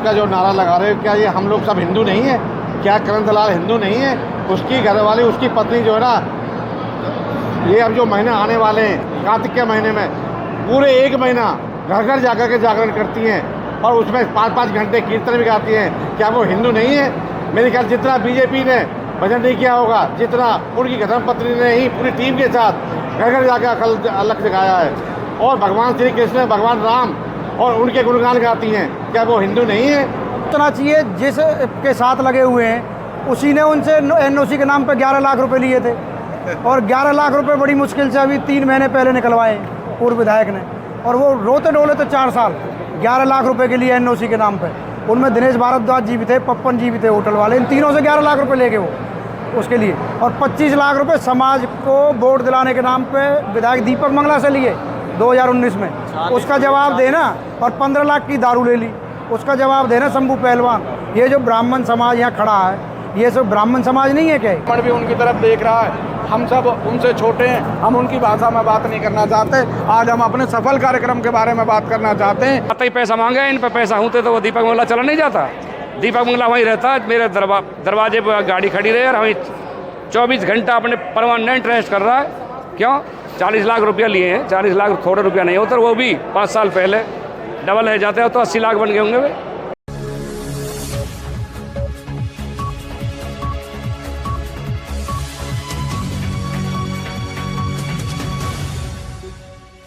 का जो नारा लगा रहे हो, क्या ये हम लोग सब हिंदू नहीं है? क्या करण दलाल हिंदू नहीं है? उसकी घरवाली, उसकी पत्नी जो है ना, ये अब जो महीने आने वाले हैं कार्तिक के महीने में, पूरे 1 महीना घर घर जाकर के जागरण करती हैं और उसमें 5-5 घंटे कीर्तन भी गाती हैं। क्या वो हिंदू नहीं है? मेरे ख्याल जितना बीजेपी ने भजन नहीं किया होगा, जितना उनकी धर्मपत्नी ने ही पूरी टीम के साथ घर घर जाकर अकल अलग दिखाया है। और भगवान श्री कृष्ण, भगवान राम और उनके गुणगान गाती हैं। क्या वो हिंदू नहीं है? इतना चाहिए जिस के साथ लगे हुए हैं, उसी ने उनसे एनओसी के नाम पर 11 लाख रुपए लिए थे और 11 लाख रुपए बड़ी मुश्किल से अभी 3 महीने पहले निकलवाए पूर्व विधायक ने, और वो रोते डोले तो 4 साल 11 लाख रुपए के लिए एनओसी के नाम पे। उनमें दिनेश भारद्वाज जी भी थे, पप्पन जी भी थे होटल वाले, इन तीनों से 11 लाख रुपए लेके वो उसके लिए, और 25 लाख रुपए समाज को वोट दिलाने के नाम पे विधायक दीपक मंगला से लिए 2019 में। उसका जवाब देना, और 15 लाख की दारू ले ली, उसका जवाब देना शंभू पहलवान। ये जो ब्राह्मण समाज यहाँ खड़ा है, ये सब ब्राह्मण समाज नहीं है क्या? भी उनकी तरफ देख रहा है। हम सब उनसे छोटे हैं, हम उनकी भाषा में बात नहीं करना चाहते। आज हम अपने सफल कार्यक्रम के बारे में बात करना चाहते हैं। आते ही पैसा मांगे, इन पे पैसा होते तो वो दीपक मंगला चला नहीं जाता। दीपक मंगला वहीं रहता, मेरे दरवाजे पर गाड़ी खड़ी रहे और वहीं 24 घंटा अपने परमानेंट रेस्ट कर रहा है। क्यों? 40 लाख रुपया लिए हैं। 40 लाख थोड़े रुपया नहीं होता, वो भी 5 साल पहले डबल है जाते हैं तो 80 लाख बन गए होंगे वे।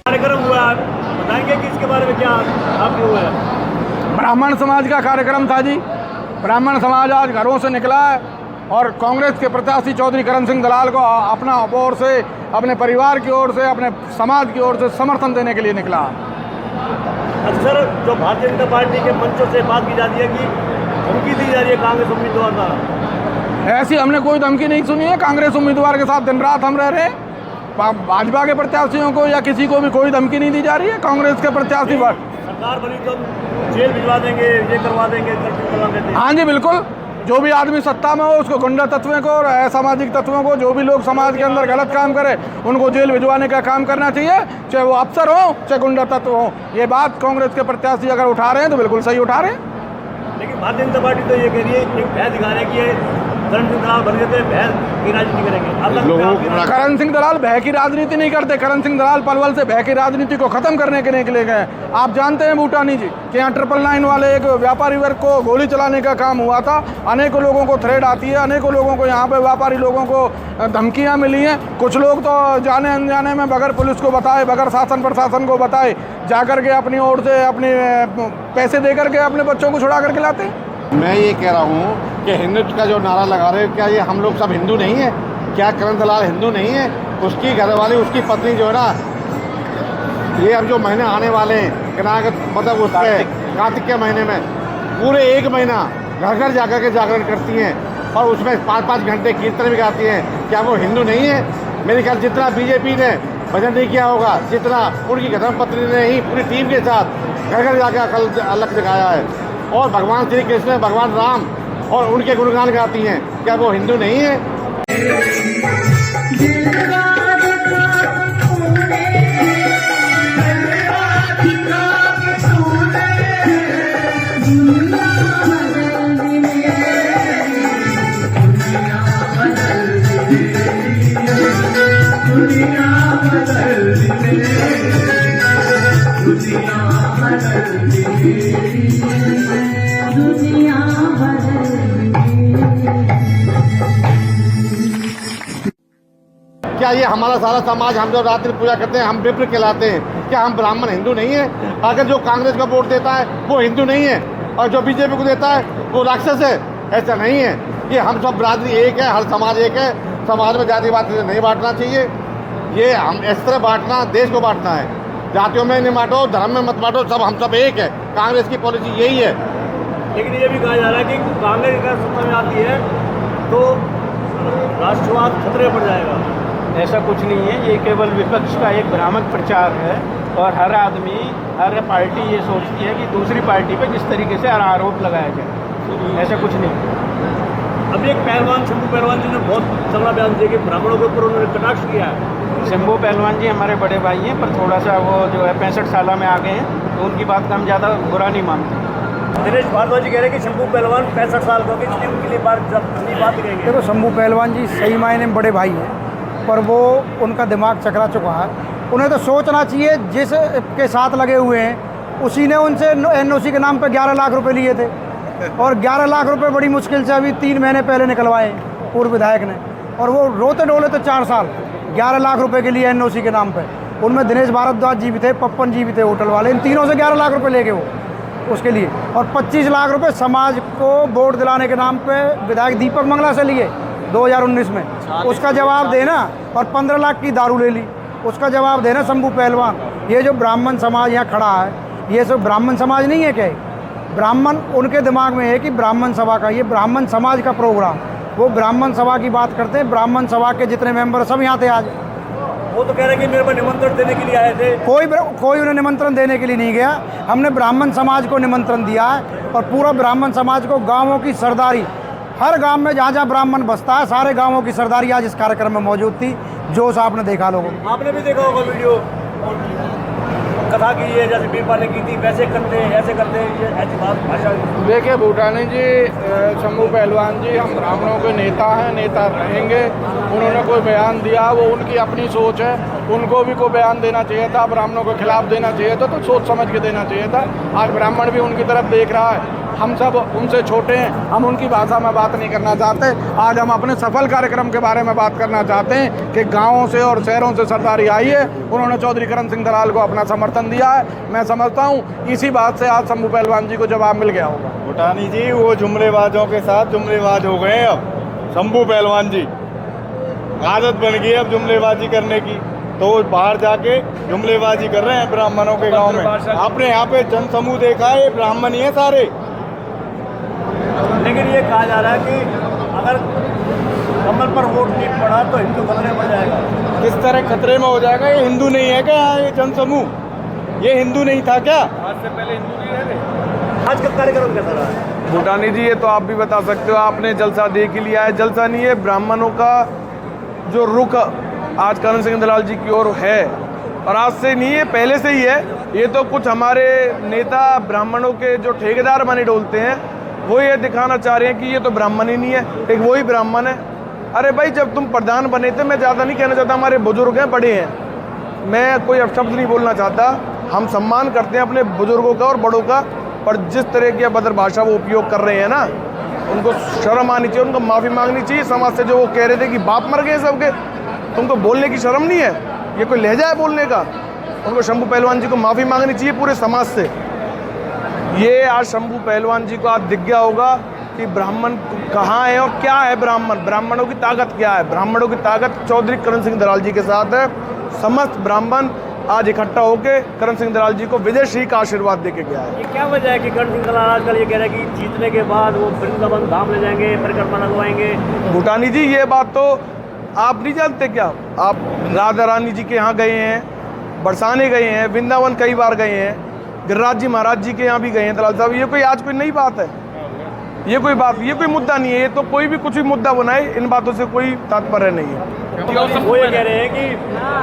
कार्यक्रम हुआ, बताएंगे कि इसके बारे में क्या आपके हुआ है? ब्राह्मण समाज का कार्यक्रम था जी। ब्राह्मण समाज आज घरों से निकला है और कांग्रेस के प्रत्याशी चौधरी करण सिंह दलाल को अपना ओर से, अपने परिवार की ओर से, अपने समाज की ओर से समर्थन देने के लिए निकला। अच्छा सर, जो भारतीय जनता पार्टी के मंचों से बात की जाती है कि धमकी दी जा रही है कांग्रेस उम्मीदवार का, ऐसी हमने कोई धमकी नहीं सुनी है। कांग्रेस उम्मीदवार के साथ दिन रात हम रह रहे हैं। भाजपा के प्रत्याशियों को या किसी को भी कोई धमकी नहीं दी जा रही है। कांग्रेस के प्रत्याशी सरकार बनी तो जेल भिजवा देंगे, ये करवा देंगे, करवा देते हैं। हाँ जी बिल्कुल। जो भी आदमी सत्ता में हो उसको गुंडा तत्वों को और असामाजिक तत्वों को, जो भी लोग समाज के अंदर गलत काम करे उनको जेल भिजवाने का काम करना चाहिए, चाहे वो अफसर हो चाहे गुंडा तत्व हो। ये बात कांग्रेस के प्रत्याशी अगर उठा रहे हैं तो बिल्कुल सही उठा रहे हैं। लेकिन भारतीय जनता पार्टी तो ये कह रही है, एक भय दिखा रहे हैं कि करण सिंह दलाल बन गए, भय की राजनीति करेंगे। करण सिंह दलाल भय की राजनीति नहीं करते। करण सिंह दलाल पलवल से भय की राजनीति को खत्म करने के लिए गए। आप जानते हैं बूटानी जी कि यहाँ 999 वाले एक व्यापारी वर्ग को गोली चलाने का काम हुआ था। अनेकों लोगों को थ्रेड आती है, अनेकों लोगों को यहाँ पे व्यापारी लोगों को धमकियाँ मिली हैं। कुछ लोग तो जाने अनजाने में बगैर पुलिस को बताए, बगैर शासन प्रशासन को बताए जाकर के अपनी ओर से अपने पैसे दे करके अपने बच्चों को छुड़ा करके लाते हैं। मैं ये कह रहा हूँ कि हिंदुत्व का जो नारा लगा रहे हो, क्या ये हम लोग सब हिंदू नहीं है? क्या करण दलाल हिंदू नहीं है? उसकी घरवाली, उसकी पत्नी जो है ना, ये अब जो महीने आने वाले हैं मतलब उसके कार्तिक के महीने में, पूरे 1 महीना घर घर जाकर के जागरण करती हैं और उसमें 5-5 घंटे कीर्तन भी गाती हैं। क्या वो हिंदू नहीं है? मेरे ख्याल जितना बीजेपी ने भजन नहीं किया होगा, जितना उनकी धर्मपत्नी ने ही पूरी टीम के साथ घर घर जाकर अकल अलग दिखाया है। और भगवान श्री कृष्ण, भगवान राम और उनके गुणगान गाती हैं। क्या वो हिंदू नहीं है? क्या ये हमारा सारा समाज, हम जो रात्रि पूजा करते हैं, हम विप्र कहलाते हैं? क्या हम ब्राह्मण हिंदू नहीं है? अगर जो कांग्रेस का वोट देता है वो हिंदू नहीं है और जो बीजेपी को देता है वो राक्षस है? ऐसा नहीं है। ये हम सब बिरादरी एक है, हर समाज एक है। समाज में जातिवाद नहीं बांटना चाहिए। ये हम इस तरह बांटना, देश को बांटना है। जातियों में नहीं बांटो, धर्म में मत बांटो, सब हम सब एक है। कांग्रेस की पॉलिसी यही है। लेकिन ये भी कहा जा रहा है कि कांग्रेस अगर सत्ता में आती है तो राष्ट्रवाद खतरे पड़ जाएगा। ऐसा कुछ नहीं है, ये केवल विपक्ष का एक भ्रामक प्रचार है और हर आदमी, हर पार्टी ये सोचती है कि दूसरी पार्टी पे किस तरीके से आरोप लगाया जाए। ऐसा कुछ नहीं। अभी एक पहलवान, शंभू पहलवान जी ने बहुत तगड़ा बयान दिया कि ब्राह्मणों के ऊपर उन्होंने कटाक्ष किया है। शंभू पहलवान जी हमारे बड़े भाई हैं, पर थोड़ा सा वो जो है 65 साल में आ गए हैं, तो उनकी बात का हम ज़्यादा बुरा नहीं मानते। दिनेश भारद्वाज जी कह रहे हैं कि शंभू पहलवान 65 साल को इसलिए उनके लिए बात करेंगे। देखो शंभू पहलवान जी सही मायने में बड़े भाई हैं, पर वो उनका दिमाग चकरा चुका है। उन्हें तो सोचना चाहिए जिस के साथ लगे हुए हैं उसी ने उनसे एनओसी के नाम पे 11 लाख रुपए लिए थे, और 11 लाख रुपए बड़ी मुश्किल से अभी 3 महीने पहले निकलवाए पूर्व विधायक ने, और वो रोते डोले तो 4 साल 11 लाख रुपए के लिए एनओसी के नाम पे। उनमें दिनेश भारद्वाज जी भी थे, पप्पन जी भी थे होटल वाले, इन तीनों से 11 लाख रुपए लेके वो उसके लिए, और 25 लाख रुपए समाज को वोट दिलाने के नाम पे विधायक दीपक मंगला से लिए 2019 में। उसका जवाब देना, और 15 लाख की दारू ले ली, उसका जवाब देना शंभू पहलवान। ये जो ब्राह्मण समाज यहाँ खड़ा है, ये सब ब्राह्मण समाज नहीं है क्या? ब्राह्मण उनके दिमाग में है कि ब्राह्मण सभा का, ये ब्राह्मण समाज का प्रोग्राम, वो ब्राह्मण सभा की बात करते हैं। ब्राह्मण सभा के जितने मेंबर सब यहाँ थे आज। वो तो कह रहे हैं कि मेरे को निमंत्रण देने के लिए आए थे। कोई उन्हें निमंत्रण देने के लिए नहीं गया, हमने ब्राह्मण समाज को निमंत्रण दिया है, और पूरा ब्राह्मण समाज को गाँवों की सरदारी, हर गांव में जहाँ जहाँ ब्राह्मण बसता है सारे गांवों की सरदारी आज इस कार्यक्रम में मौजूद थी। जोश आपने देखा लोगों, आपने भी देखा होगा वीडियो, कथा की है जैसे बीपा ने की थी, वैसे करते हैं ऐसे करते हैं, ये ऐसी बात भाषा। देखिए भूटानी जी, शंभू पहलवान जी हम ब्राह्मणों के नेता हैं, नेता रहेंगे। उन्होंने कोई बयान दिया, वो उनकी अपनी सोच है, उनको भी कोई बयान देना चाहिए था, ब्राह्मणों के खिलाफ देना चाहिए था तो सोच समझ के देना चाहिए था। आज ब्राह्मण भी उनकी तरफ देख रहा है, हम सब उनसे छोटे हैं, हम उनकी भाषा में बात नहीं करना चाहते। आज हम अपने सफल कार्यक्रम के बारे में बात करना चाहते हैं कि गाँवों से और शहरों से सरदारी आई है, उन्होंने चौधरी करण सिंह दलाल को अपना समर्थन दिया है। मैं समझता हूँ इसी बात से आज शंभू पहलवान जी को जवाब मिल गया होगा। भूटानी जी वो जुमलेबाजों के साथ जुमलेबाज हो गए हैं अब शंभू पहलवान जी, आदत बन गई है अब जुमलेबाजी करने की, तो वो बाहर जाके जुमलेबाजी कर रहे हैं ब्राह्मणों के गांव में। आपने यहाँ पे जन समूह देखा है, ये ब्राह्मण ही है सारे। लेकिन ये कहा जा रहा है कि अगर कमल पर वोट नहीं पड़ा तो हिंदू खतरे में पड़ जाएगा। किस तरह खतरे में हो जाएगा? ये हिंदू नहीं है क्या? ये जन समूह ये हिंदू नहीं था क्या? आज से पहले हिंदू नहीं है। आज का कार्यक्रम कैसा रहा है? भूटानी जी ये तो आप भी बता सकते हो, आपने जलसा देख ही लिया है। जलसा नहीं है, ब्राह्मणों का जो रुख आज करण सिंह दलाल जी की ओर है, और आज से नहीं है, पहले से ही है। ये तो कुछ हमारे नेता ब्राह्मणों के जो ठेकेदार बने डोलते हैं वो ये दिखाना चाह रहे हैं कि ये तो ब्राह्मण ही नहीं है, एक वही ब्राह्मण है। अरे भाई जब तुम प्रधान बने थे, मैं ज़्यादा नहीं कहना चाहता, हमारे बुजुर्ग हैं, बड़े हैं, मैं कोई अपशब्द नहीं बोलना चाहता, हम सम्मान करते हैं अपने बुजुर्गों का और बड़ों का, पर जिस तरह की अभद्र भाषा वो उपयोग कर रहे हैं ना, उनको शर्म आनी चाहिए, उनको माफ़ी मांगनी चाहिए समाज से। जो वो कह रहे थे कि बाप मर गए सबके, तुमको बोलने की शर्म नहीं है? ये कोई लहजा है बोलने का? उनको शंभू पहलवान जी को माफ़ी मांगनी चाहिए पूरे समाज से। ये आज शंभू पहलवान जी को आज दिख गया होगा कि ब्राह्मण कहाँ है और क्या है ब्राह्मण, ब्राह्मणों की ताकत क्या है। ब्राह्मणों की ताकत चौधरी करण सिंह दलाल जी के साथ है। समस्त ब्राह्मण आज इकट्ठा होकर करण सिंह दलाल जी को विजयश्री का आशीर्वाद देके गया है। ये क्या वजह है कि करण सिंह दलाल आजकल ये कह रहे हैं कि जीतने के बाद वो वृंदावन धाम ले जाएंगे, परिक्रमा लगवाएंगे? भूटानी जी ये बात तो आप नहीं जानते क्या? आप राधा रानी जी के यहाँ गए हैं, बरसाने गए हैं, वृंदावन कई बार गए हैं, गिरिराज जी महाराज जी के यहाँ भी गए हैं दलाल साहब। ये कोई आज कोई नई बात है? ये कोई बात, ये कोई मुद्दा नहीं है। ये तो कोई भी कुछ भी मुद्दा बनाए, इन बातों से कोई तात्पर्य नहीं है। वो ये कह रहे हैं कि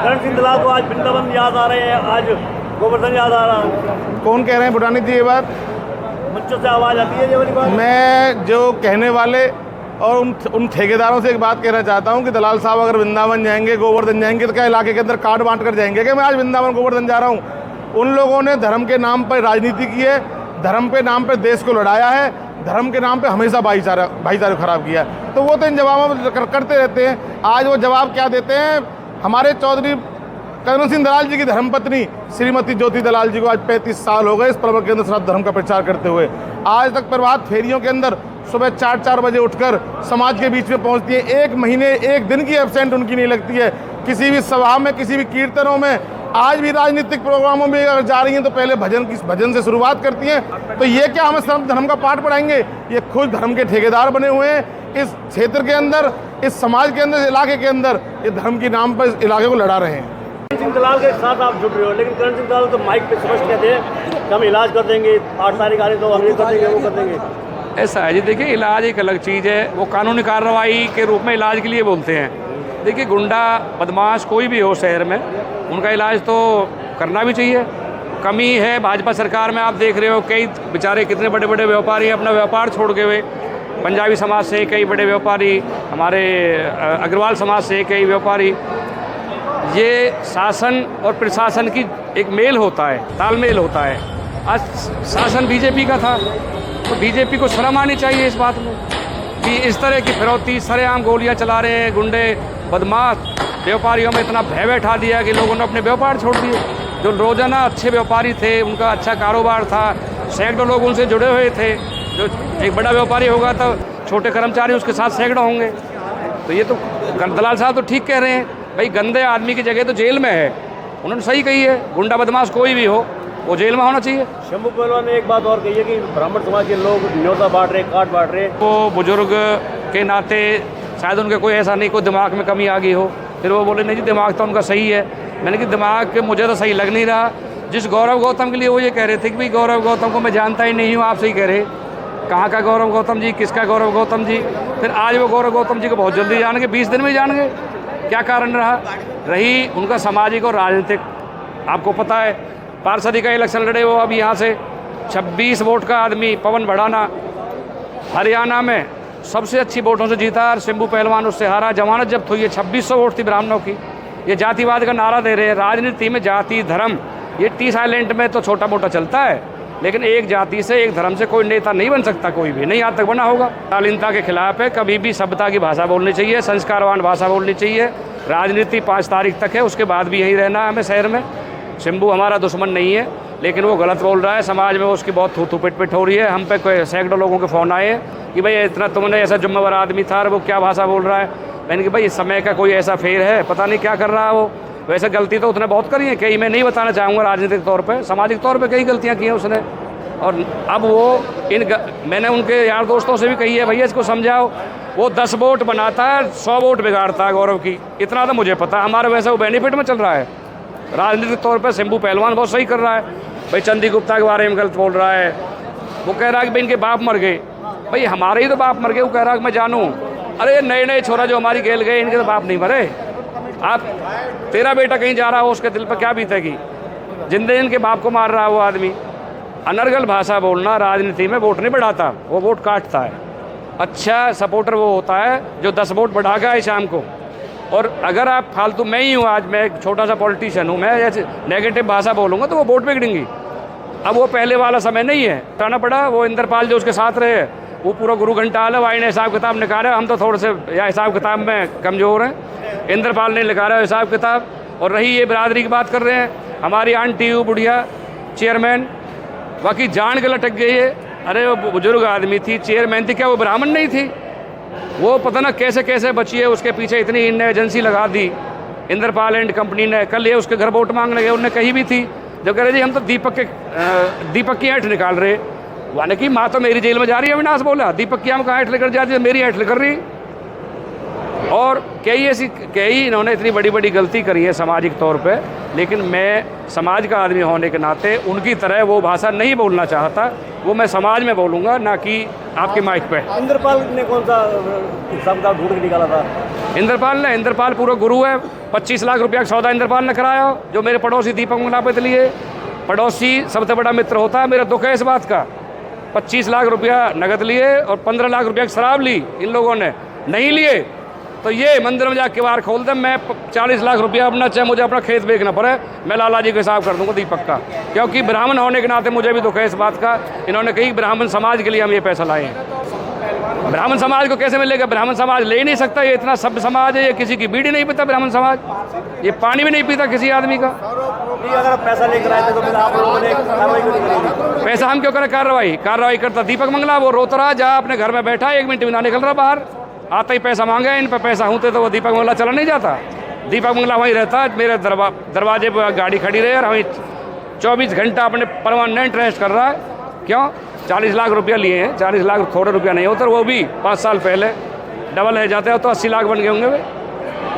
करण सिंह दलाल को आज वृंदावन याद आ रहे हैं, आज गोवर्धन याद आ रहा है। कौन कह रहे हैं भूटानी जी ये बात? बच्चों से आवाज़ आती है ये वाली बात। मैं जो कहने वाले और उन ठेकेदारों से एक बात कहना चाहता हूं कि दलाल साहब अगर वृंदावन जाएंगे, गोवर्धन जाएंगे, तो क्या इलाके के अंदर कार्ड बांट कर जाएंगे कि मैं आज वृंदावन गोवर्धन जा रहा हूं? उन लोगों ने धर्म के नाम पर राजनीति की है, धर्म के नाम पर देश को लड़ाया है, धर्म के नाम पे हमेशा भाईचारा खराब किया है। तो वो तो इन जवाबों करते रहते हैं। आज वो जवाब क्या देते हैं? हमारे चौधरी करण सिंह दलाल जी की धर्मपत्नी श्रीमती ज्योति दलाल जी को आज 35 साल हो गए इस पर्व के अंदर श्राद्ध धर्म का प्रचार करते हुए। आज तक प्रभात फेरियों के अंदर सुबह 4-4 बजे उठकर समाज के बीच में पहुंचती है। 1 महीने 1 दिन की एब्सेंट उनकी नहीं लगती है किसी भी सभा में, किसी भी कीर्तनों में। आज भी राजनीतिक प्रोग्रामों में अगर जा रही हैं तो पहले भजन से शुरुआत करती हैं। तो ये क्या हमें सर्व धर्म का पाठ पढ़ाएंगे? ये खुद धर्म के ठेकेदार बने हुए हैं इस क्षेत्र के अंदर, इस समाज के अंदर, इलाके के अंदर। ये धर्म के नाम पर इस इलाके को लड़ा रहे हैं। करण सिंह दलाल के साथ आप जुड़ रहे हो, लेकिन करण सिंह दलाल तो माइक पे स्पष्ट कहते हैं कि हम इलाज कर देंगे, 8 तारीख आ रही तो हम ये कर देंगे, वो कर देंगे। ऐसा है जी, देखिए इलाज एक अलग चीज़ है, वो कानूनी कार्रवाई के रूप में इलाज के लिए बोलते हैं। देखिए गुंडा बदमाश कोई भी हो शहर में, उनका इलाज तो करना भी चाहिए। कमी है भाजपा सरकार में। आप देख रहे हो कई बेचारे कितने बड़े बड़े व्यापारी अपना व्यापार छोड़ के हुए, पंजाबी समाज से कई बड़े व्यापारी, हमारे अग्रवाल समाज से कई व्यापारी। ये शासन और प्रशासन की एक मेल होता है, तालमेल होता है। आज शासन बीजेपी का था तो बीजेपी को शर्म आनी चाहिए इस बात में कि इस तरह की फिरौती, सरेआम गोलियां चला रहे हैं गुंडे बदमाश। व्यापारियों में इतना भय बैठा दिया कि लोगों ने अपने व्यापार छोड़ दिए। जो रोजाना अच्छे व्यापारी थे, उनका अच्छा कारोबार था, सैकड़ों लोग उनसे जुड़े हुए थे। जो एक बड़ा व्यापारी होगा तो छोटे कर्मचारी उसके साथ सैकड़ों होंगे। तो ये तो दलाल साहब तो ठीक कह रहे हैं भाई, गंदे आदमी की जगह तो जेल में है। उन्होंने सही कही है, गुंडा बदमाश कोई भी हो वो जेल में होना चाहिए। शंभू पहलवान ने एक बात और कही है कि ब्राह्मण समाज के लोग न्योता बांट रहे, कार्ड बांट रहे। वो बुजुर्ग के नाते शायद उनके कोई ऐसा नहीं, कोई दिमाग में कमी आ गई हो, फिर वो बोले नहीं जी दिमाग तो उनका सही है। मैंने कि दिमाग मुझे तो सही लग नहीं रहा। जिस गौरव गौतम के लिए वो ये कह रहे थे कि भाई गौरव गौतम को मैं जानता ही नहीं हूँ, आप सही कह रहे, कहाँ का गौरव गौतम जी, किसका गौरव गौतम जी। फिर आज वो गौरव गौतम जी को बहुत जल्दी जान गए, 20 दिन में जान गए। क्या कारण रही उनका सामाजिक और राजनीतिक। आपको पता है पार्षदी का इलेक्शन लड़े वो अब यहाँ से 26 वोट का आदमी पवन भड़ाना हरियाणा में सबसे अच्छी वोटों से जीता और शंभू पहलवान उससे हारा। जमानत जब्त हुई है, 2600 वोट थी ब्राह्मणों की। ये जातिवाद का नारा दे रहे हैं। राजनीति में जाति धर्म ये टी साइलेंट में तो छोटा मोटा चलता है, लेकिन एक जाति से एक धर्म से कोई नेता नहीं बन सकता, कोई भी नहीं आज तक बना होगा। शालीनता के खिलाफ है। कभी भी सभ्यता की भाषा बोलनी चाहिए, संस्कारवान भाषा बोलनी चाहिए। राजनीति 5 तारीख तक है, उसके बाद भी यहीं रहना है हमें शहर में। शंभू हमारा दुश्मन नहीं है, लेकिन वो गलत बोल रहा है। समाज में उसकी बहुत थू पिट पिट हो रही है। हम पे कोई सैकड़ों लोगों के फ़ोन आए कि भाई इतना तुमने ऐसा जुम्मेवार आदमी था और वो क्या भाषा बोल रहा है। मैंने कि भाई इस समय का कोई ऐसा फेर है, पता नहीं क्या कर रहा है वो। वैसे गलती तो उसने बहुत करी है, कई मैं नहीं बताना चाहूँगा राजनीतिक तौर पर, सामाजिक तौर पर कई गलतियाँ की हैं उसने। और अब वो मैंने उनके यार दोस्तों से भी कही है भैया इसको समझाओ। वो 10 वोट बनाता है, 100 वोट बिगाड़ता है गौरव की, इतना तो मुझे पता। हमारे वैसे वो बेनिफिट में चल रहा है राजनीतिक तौर पर। शंभू पहलवान बहुत सही कर रहा है भाई, चंदी गुप्ता के बारे में गलत बोल रहा है। वो कह रहा है कि भाई इनके बाप मर गए। भाई हमारे ही तो बाप मर गए, वो कह रहा है कि मैं जानूँ। अरे नए नए छोरा जो हमारी गेल गए, इनके तो बाप नहीं मरे। आप तेरा बेटा कहीं जा रहा हो, उसके दिल पर क्या बीतेगी। जिंदे इनके बाप को मार रहा है वो आदमी। अनर्गल भाषा बोलना राजनीति में वोट नहीं बढ़ाता, वो वोट काटता है। अच्छा सपोर्टर वो होता है जो 10 वोट बढ़ा के आए शाम को। और अगर आप फालतू, मैं ही हूँ आज, मैं एक छोटा सा पॉलिटिशियन हूँ, मैं ऐसे नेगेटिव भाषा बोलूँगा तो वो वोट बिगड़ेंगी। अब वो पहले वाला समय नहीं है, हटाना पड़ा। वो इंद्रपाल जो उसके साथ रहे वो पूरा गुरु घंटाल है, वाई ने हिसाब किताब निकाला। हम तो थोड़े से या हिसाब किताब में कमज़ोर हैं, इंद्रपाल ने निकाला हिसाब किताब। और रही ये बिरादरी की बात कर रहे हैं, हमारी आंटी बुढ़िया चेयरमैन बाकी जान के लटक गई है। अरे वो बुजुर्ग आदमी थी, चेयरमैन थी, क्या वो ब्राह्मण नहीं थी? वो पता ना कैसे कैसे बची है, उसके पीछे इतनी इनने एजेंसी लगा दी इंद्रपाल एंड कंपनी ने। कल ये उसके घर वोट मांगने गए, उन्होंने कही भी थी जब कह रहे जी हम तो दीपक की ऐंठ निकाल रहे। वाने की माँ तो मेरी जेल में जा रही है, अविनाश बोला। दीपक की हम कहाँ ऐंठ लेकर जा रही है, मेरी ऐंठ लेकर रही। और कई इन्होंने इतनी बड़ी बड़ी गलती करी है सामाजिक तौर पे, लेकिन मैं समाज का आदमी होने के नाते उनकी तरह वो भाषा नहीं बोलना चाहता। वो मैं समाज में बोलूँगा, ना कि आपके माइक पे। इंद्रपाल ने कौन सा हिसाब का ढूंढ के निकाला था? इंद्रपाल पूरा गुरु है। 25 लाख रुपया का सौदा इंद्रपाल ने कराया, जो मेरे पड़ोसी दीपक मंगलापत लिए। पड़ोसी सबसे बड़ा मित्र होता है, मेरा दुख है इस बात का। 25 लाख रुपया नगद लिए और 15 लाख रुपया की शराब ली इन लोगों ने। नहीं लिए तो ये मंदिर में जाकर किवाड़ खोल दे, मैं 40 लाख रुपया अपना, चाहे मुझे अपना खेत बेचना पड़े, मैं लाला जी को हिसाब कर दूंगा दीपक का। क्योंकि ब्राह्मण होने के नाते मुझे भी दुख है इस बात का। इन्होंने कही ब्राह्मण समाज के लिए हम ये पैसा लाए हैं। ब्राह्मण समाज को कैसे मिलेगा? ब्राह्मण समाज ले ही नहीं सकता, ये इतना सभ्य समाज है। ये किसी की बीड़ी नहीं पीता ब्राह्मण समाज, ये पानी भी नहीं पीता किसी आदमी का। अगर पैसा लेकर आए थे तो फिर आप लोगों ने कार्रवाई क्यों नहीं करी? पैसा हम क्यों करें? कार्रवाई करता दीपक मंगला। वो रोता रहा, जा अपने घर में बैठा, 1 मिनट में ना निकल रहा बाहर। आता ही पैसा मांगे, इन पर पैसा होते तो वो दीपक मंगला चला नहीं जाता। दीपक मंगला वहीं रहता, मेरे दरवाजे पर गाड़ी खड़ी रहे और वहीं 24 घंटा अपने परमानेंट रेस्ट कर रहा है। क्यों? 40 लाख रुपया लिए हैं। 40 लाख थोड़े रुपया नहीं होता, वो भी 5 साल पहले डबल है जाते हैं तो 80 लाख बन गए होंगे वे।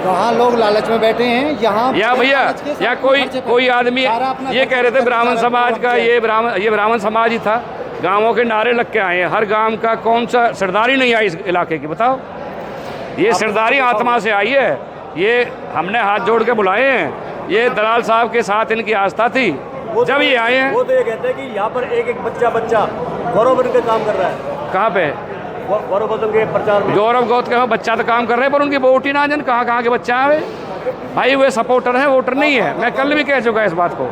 वहाँ लोग लालच में बैठे हैं, यहाँ या भैया या कोई आदमी ये कह रहे थे ब्राह्मण समाज का, ये ब्राह्मण समाज ही था। गाँवों के नारे लग के आए हैं। हर गांव का कौन सा सरदारी नहीं आई इस इलाके की, बताओ? ये सरदारी आत्मा से आई है। ये हमने हाथ जोड़ के बुलाए हैं। ये दलाल साहब के साथ इनकी आस्था थी जब ये आए हैं। वो तो ये कहते हैं कि यहाँ पर एक एक बच्चा गौरव बन के काम कर रहा है। कहाँ पे? गौरव गौतम के प्रचार में। गौरव गौत के बच्चा तो काम कर रहे हैं, पर उनकी वोट ही ना जन कहाँ के बच्चा है भाई। वे सपोर्टर हैं, वोटर नहीं है। मैं कल भी कह चुका इस बात को।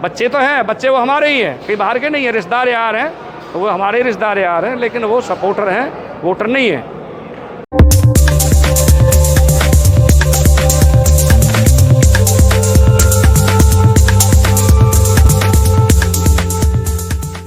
बच्चे तो हैं, बच्चे वो हमारे ही हैं, कहीं बाहर के नहीं है। रिश्तेदार यार हैं तो वो हमारे रिश्तेदार यार हैं, लेकिन वो सपोर्टर हैं, वोटर नहीं है।